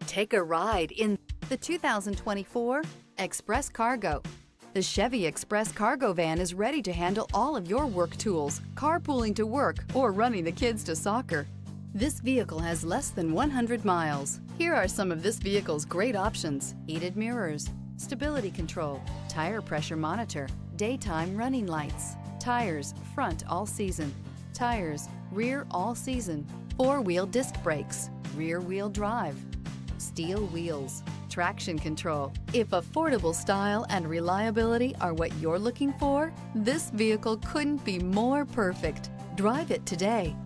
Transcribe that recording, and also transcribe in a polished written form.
Take a ride in the 2024 Express Cargo. The Chevy Express Cargo van is ready to handle all of your work tools, carpooling to work, or running the kids to soccer. This vehicle has less than 100 miles. Here are some of this vehicle's great options: heated mirrors, stability control, tire pressure monitor, daytime running lights, tires front all season, tires rear all season, four-wheel disc brakes, rear-wheel drive, steel wheels, traction control. If affordable style and reliability are what you're looking for, this vehicle couldn't be more perfect. Drive it today.